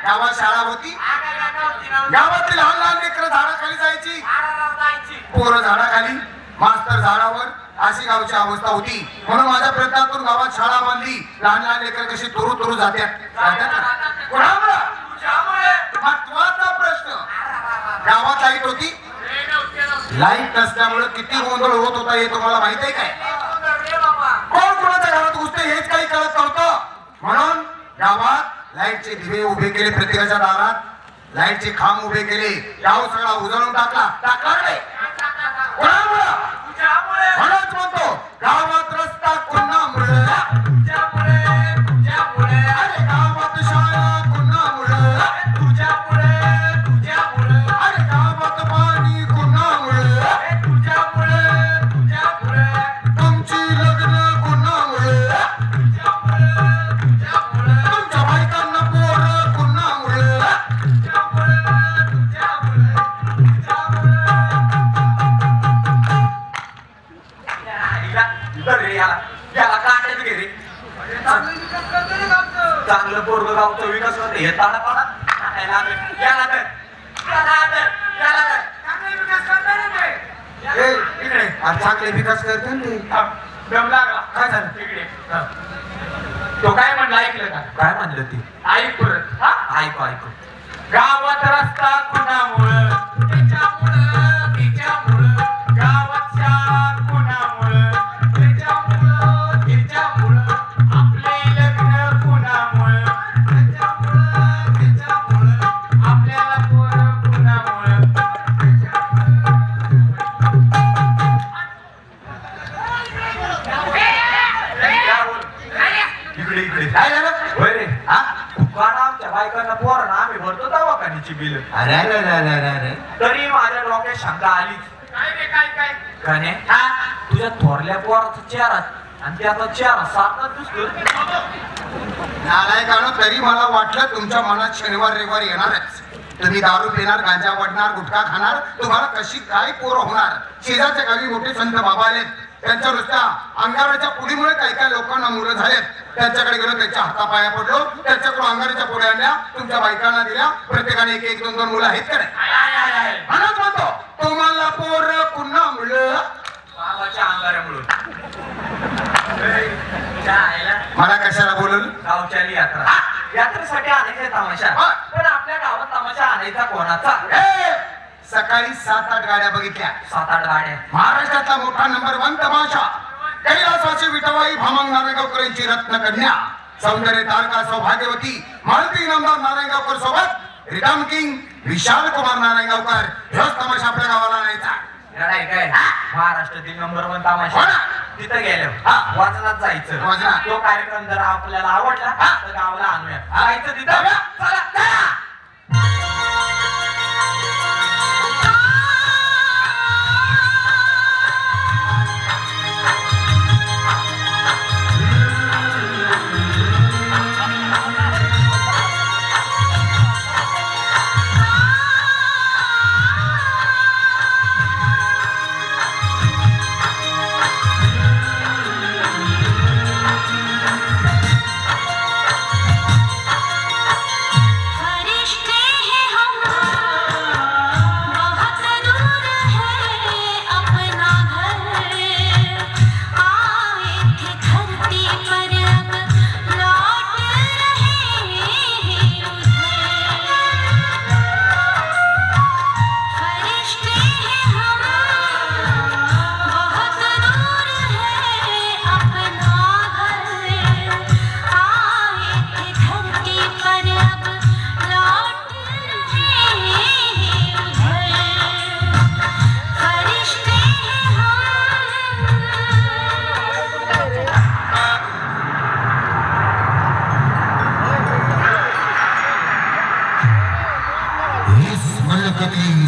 गावात शाळा होती. गावातली लहान लहान लेकरं झाडाखाली जायची, पोरं झाडाखाली, मास्तर झाडावर, अशी गावची अवस्था होती. म्हणून माझ्या प्रयत्नातून गावात शाळा बांधली. लहान लहान लेकर कशी तुरु तुरु जात्यात. महत्वाचा प्रश्न, गावात लाईट होती. लाईट नसल्यामुळे किती गोंधळ होत होता हे तुम्हाला माहित आहे काय? कोण कोणाच्या घरात घुसते हेच काही कळत नव्हतं. म्हणून गावात लाईटचे दिवे उभे केले, प्रत्येकाच्या दारात लाईटचे खांब उभे केले. गाव सगळा उजळून टाकला. रे म्हणूनच म्हणतो गावात रस्ता कुणामुळे, अरे गावात शाळा कुणामुळे, अरे गावात पाणी कुणामुळे, तुमची लग्न कुणामुळे, तुमच्या बायकांना पोरं कुणामुळे. चांगलं पोरग गावचा विकास होते हे ताडापाडा इकडे चांगले विकास करते काय झालं तिकडे तो काय म्हणलं ऐकलं का? काय म्हणलं ती ऐक परत. ऐकू ऐकू. गावात रस्ता कुणामुळं, त्याच्यामुळं तिच्यामुळं. गावात शाळा कुणामुळं, त्याच्यामुळं तिच्यामुळं. आपले लग्न कुणामुळं, त्याच्यामुळं तिच्यामुळं. आपल्याला पोरं कुणामुळं, इकडे इकडे काय झालं होय रे? आमच्या बायकांना पोरांना आम्ही भरतो दवाखान्याची बिल. अरे तरी माझ्या डोक्यात शंका आलीच. काय तुझ्या थोरल्या पोराचा चेहरा आणि त्याचा चेहरा सारखाच दिसतो. नालायकानो, तरी मला वाटलं तुमच्या मनात शनिवार रविवार येणारच. तुम्ही दारू पिणार, गांजा वडणार, गुटखा खाणार, तुम्हाला कशी काय पोरं होणार. शेजारच्या गावी मोठे संत बाबा आलेत, त्यांच्या नुसत्या अंगाराच्या पुडीमुळे काही काही लोकांना मुलं झालेत. त्यांच्याकडे गेलो, त्यांच्या हातापाया पडलो, त्यांच्याकडून अंगाराच्या पुढे आणल्या, तुमच्या बायकांना दिल्या. प्रत्येकाने एक एक दोन दोन मुलं आहेत का नाही? म्हणून म्हणतो तुम्हाला पोरं पुन्हा मुलं बाबाच्या अंगाऱ्यामुळं. मला कशाला बोलवलं? गावच्याली यात्रा. यात्रेसाठी आणायचा तमाशा, पण आपल्या गावात तमाशा आणायचा कोणाचा? सकाळी 7-8 गाड्या बघितल्या. 7-8 गाड्या. महाराष्ट्रातला मोठा नंबर 1 तमाशा. कैलासाची विठवाई भामंग नारायणगावकरांची रत्नकन्या, सौंदर्य तारका सौभाग्यवती मालती इनामदार नारायणगावकर सोबत रिदम किंग विशाल कुमार नारायणगावकर. ह्योच तमाशा आपल्या गावाला आणायचा. काय महाराष्ट्रातील नंबर 1 तमाशा. तिथं गेलो वाजनात जायचं. वाजनात. तो कार्यक्रम जर आपल्याला आवडला तर गावाला आणूया. जायचं तिथं. चला.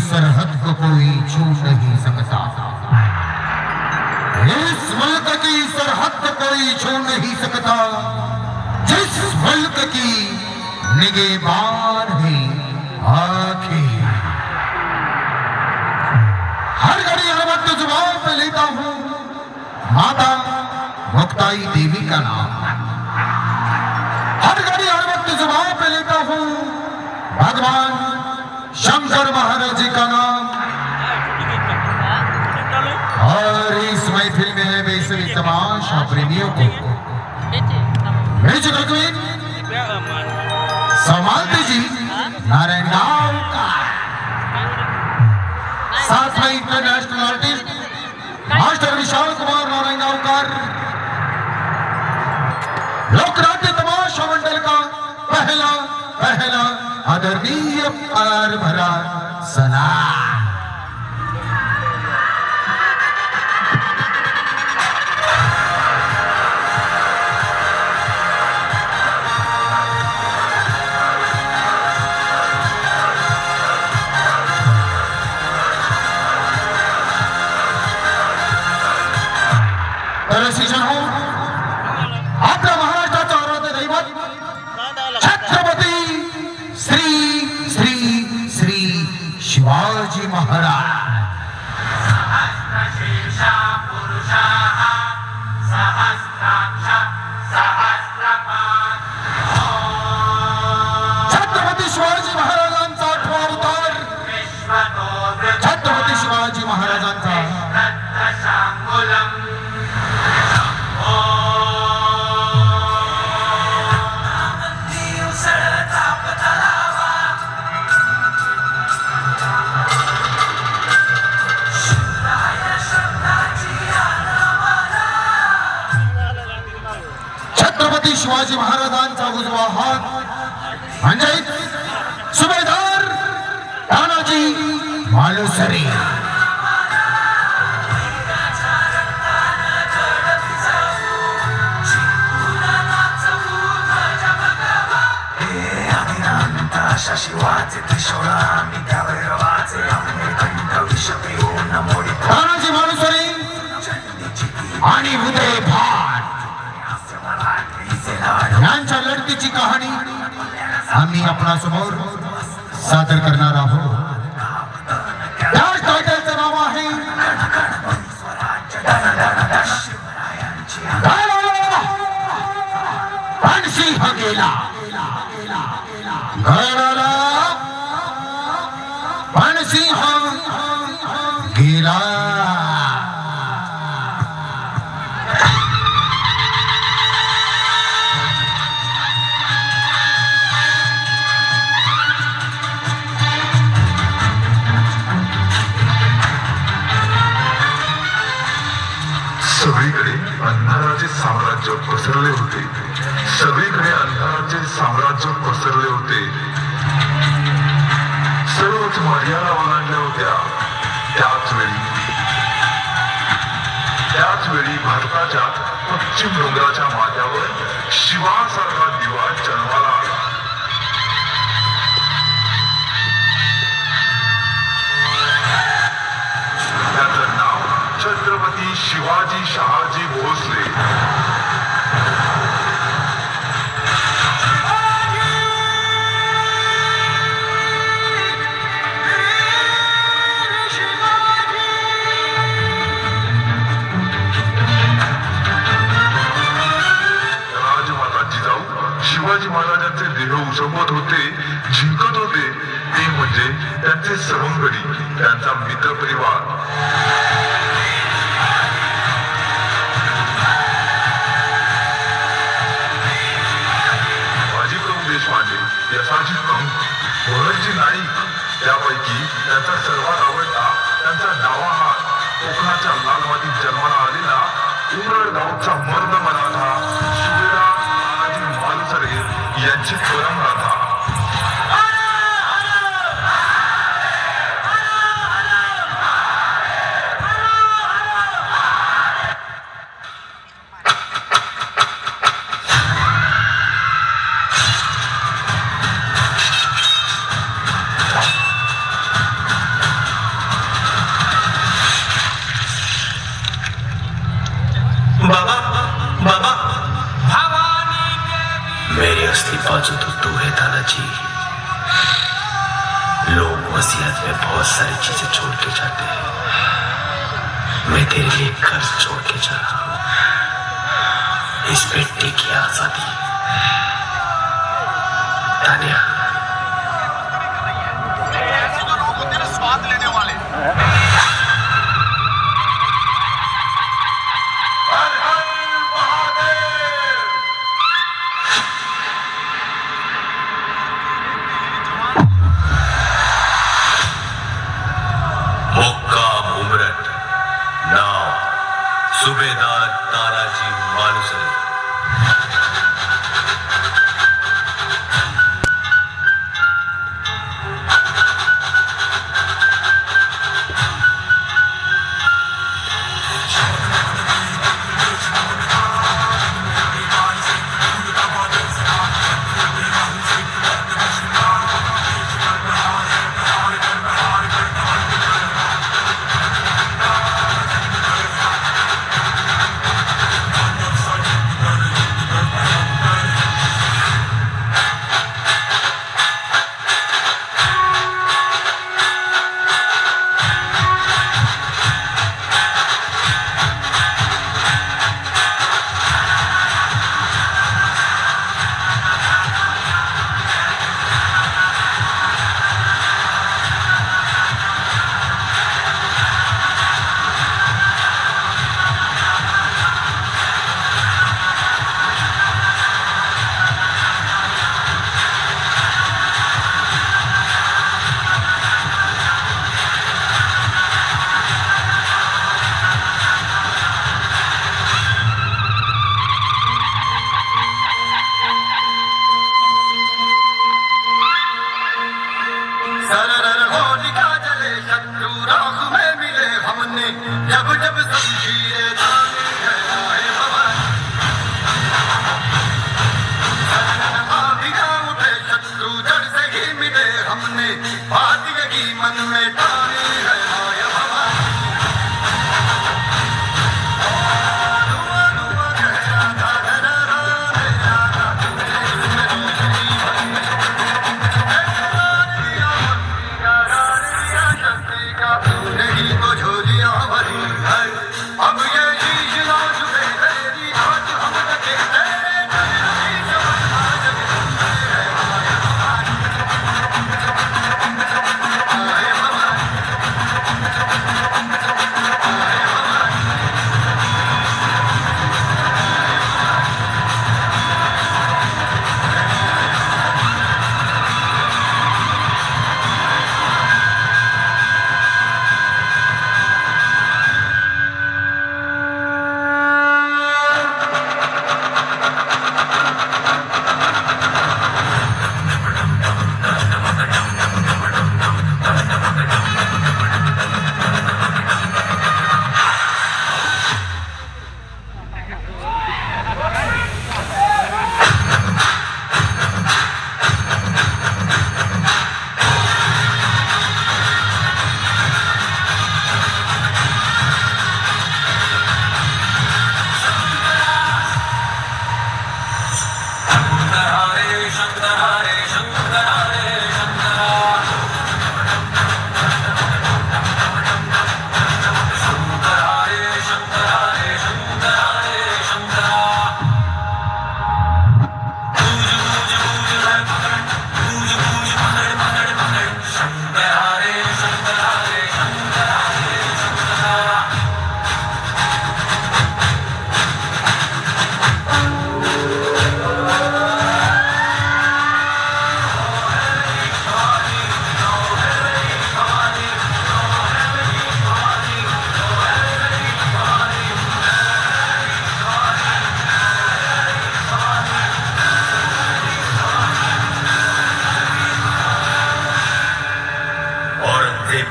सरहद को कोई छू नहीं सकता, इस मुल्क की सरहद को कोई छू नहीं सकता, जिस मुल्क की निगहबान है आंखें। हर घड़ी हर वक्त जुबान पे लेता हूँ माता मुक्ताई देवी का नाम, हर घड़ी हर वक्त जुबान पे लेता हूँ भगवान शंकर महाराज जी का नाम। और इस महफिल में बेसवी तमाशा प्रेमियों को म्यूजिकल क्वीन समालती जी नारायण गांवकर, साथ में international artist master Vishal Kumar Narayan Gaonkar, लोकनाट्य तमाशा मंडल का पहला आदरणीय प्यार भरा सलाम। शिक्षण हो आपल्या महाराष्ट्राचा आराध्य दैवत छत्रपती श्री श्री श्री शिवाजी महाराज। छत्रपती शिवाजी महाराजांचा आठवा अवतार, छत्रपती शिवाजी महाराजांचा शिवाजी महाराजांचा उजवा हात म्हणजे सुभेदार तानाजी मालुसरे। तानाजी मालुसरे आणि उदय भाट यांच्या लढतीची कहाणी आम्ही आपणासमोर सादर करणार आहोत। त्याच टायटलचं नाव आहे रणसिंह गेला। घराला रणसिंह गेला। सगळीकडे अंधाराचे साम्राज्य पसरले होते, सगळीकडे अंधाराचे साम्राज्य पसरले होते। सर्वच मर्यादा ओलांडल्या होत्या। त्याच वेळी भारताच्या पश्चिम डोंगराच्या माथ्यावर शिवासारखा दिवा जन्माला आला। त्याचं नाव छत्रपती शिवाजी शहाजी भोसले। राजमाता जिजाऊ शिवाजी महाराजांचे देह उसंबत होते, जिंकत होते, ते म्हणजे त्यांचे सवंगडी, त्यांचा मित्र परिवार। यशाची कंक, भरतची नाईक, त्यापैकी त्यांचा सर्वात आवडता त्यांचा डावा हात कोकणाच्या लाल मातीत जन्माला आलेला उमरड गावचा मर्द मराठा सुभेदार तानाजी मालुसरे यांची परमराधा। मेरी असली बाजू तो तू है तानाजी। लोग वसीयत में बहुत सारी चीजें छोड़ के जाते हैं, मैं तेरे लिए घर छोड़ के जा रहा हूं, इस बेटे की आजादी। तानिया हमने बात की मन में ठानी है माया भवानी। नहीं तो झोलियां भरी है अब ये शीश ना झुके तेरी आज हम लगे तेरे नबी जवान आज है माया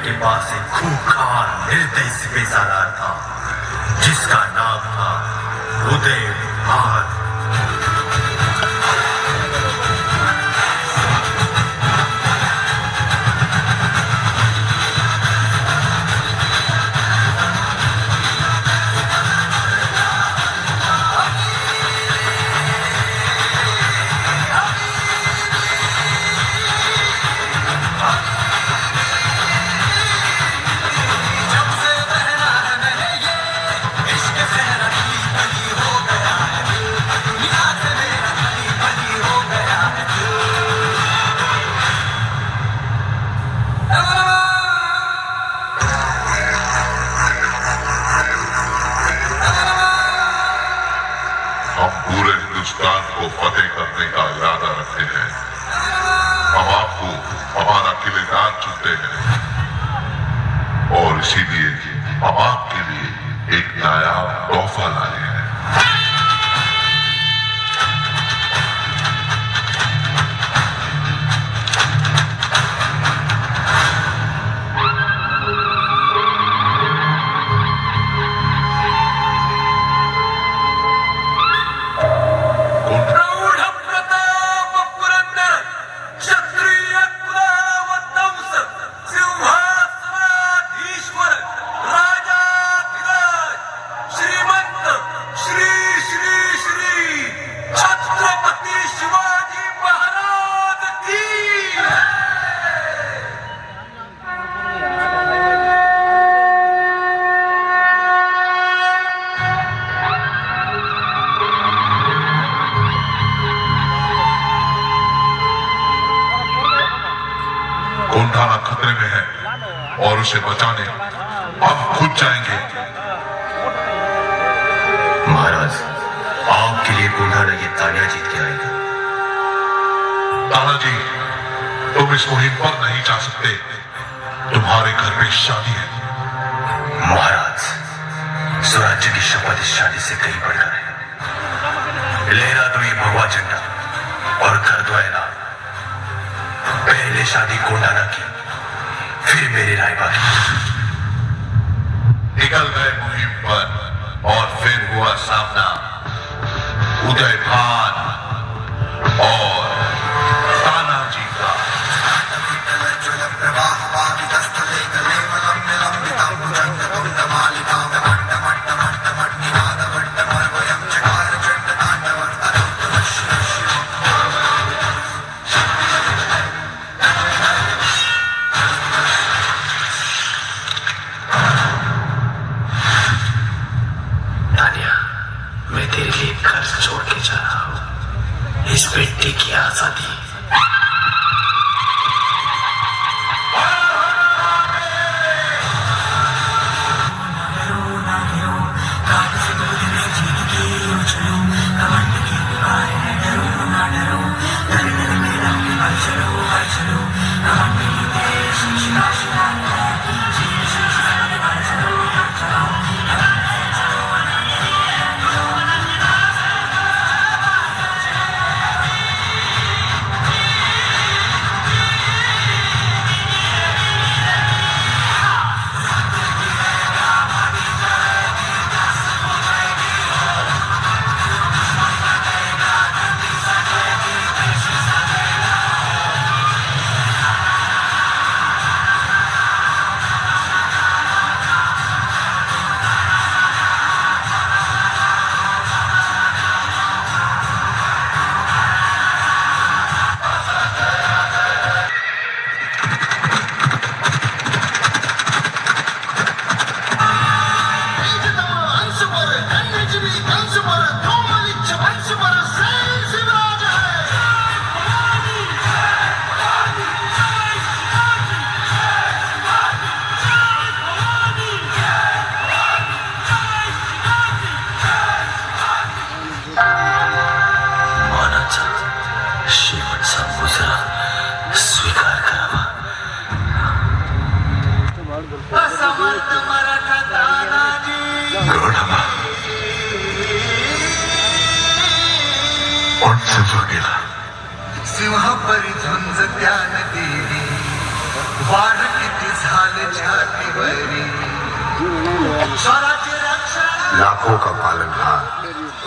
के पास एक खूंखार निर्दयी सिपेसालार था जिसका नाम था उदय भान। हम पूरे हिंदुस्तान को फतेह करने का इरादा रखते हैं। हम आपको हमारा किलेदार चुनते हैं और इसीलिए हम आपके लिए एक नायाब तोहफा लाए हैं। कोंढाणा खतरे में है और उसे बचाने हम खुद जाएंगे। महाराज, आपके लिए कोंढाणा ये तालियां जीत के आएगा। तानाजी, तुम इस मुहिम पर नहीं जा सकते। तुम्हारे घर में शादी है। महाराज, स्वराज्य की शपथ इस शादी से कहीं बढ़कर है। लहरा दो ये भगवा झंडा और कर दो ऐलान। पहले शादी कोंढाणा की, फिर मेरे रायबा की। निकल गए मुहिम पर और फिर हुआ सामना उदय भान और तानाजी का। ज्ञान देवी वार किती झालं छातीवरी स्वराज्य रक्षण लाखों का पालनहार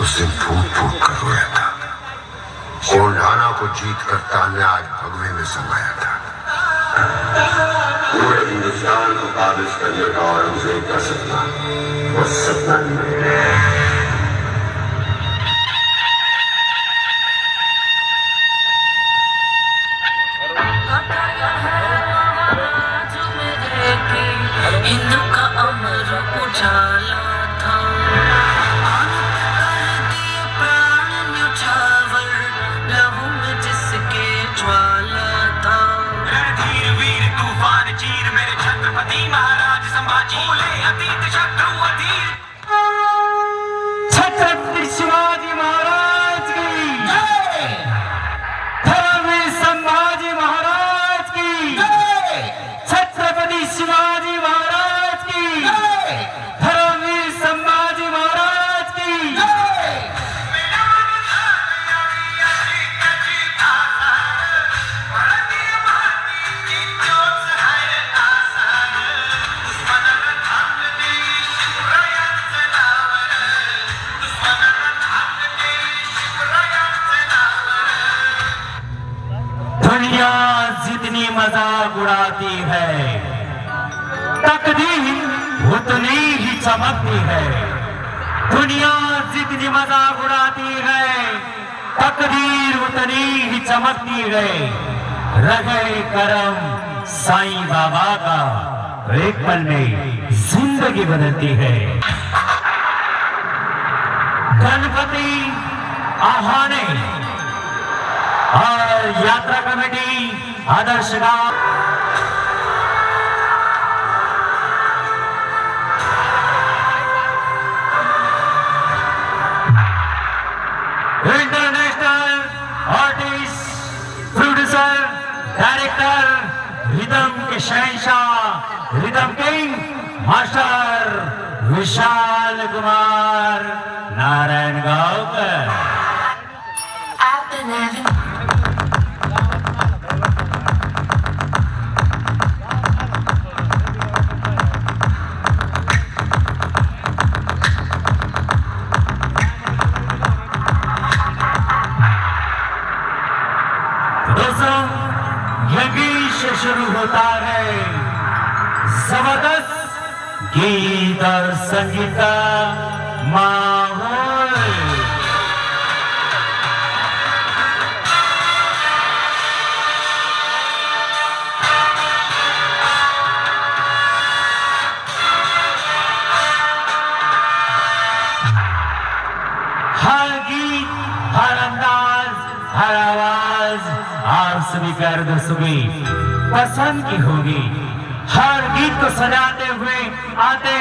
उस दिन फूट फूट कर रोया था। कोंढाना को जीत कर तान्या आज भगवे में समाया था। पूरे हिंदुस्तान को काबिज करने का औरंगजेब का सपना वो सपना नहीं। हिंदू का अमर उजाला था, कर दिए प्राण न्यौछावर, लहू में जिसके ज्वाला था। रणधीर वीर तूफान चीर मेरे छत्रपति महाराज संभाजी, बोले अतीत शत्रु अधीर। छत्रपति शिवाजी महाराज की जय, धर्मवीर संभाजी महाराज की जय, छत्रपति शिवाजी महाराज की जय, धर्मवीर संभाजी महाराज की जय। दुनिया जितनी मजाक उड़ाती है, तकदीर उतनी ही चमकती है। दुनिया जितनी मजाक उड़ाती है, तकदीर उतनी ही चमकती है। रगे करम साईं बाबा का एक पल में जिंदगी बदलती है। गणपति आहाने और यात्रा कमेटी आदर्श गांव international artist, producer, director, rhythm के शहंशाह, rhythm king master Vishal Kumar Narayan Gaonkar. I've been having यही से शुरू होता है जबरदस्त गीत और संगीत का माहौल। हर गीत, हर अंदाज, हर आवाज आप सभी प्यारे दोस्तों की पसंद की होगी। हर गीत को सजाते हुए आते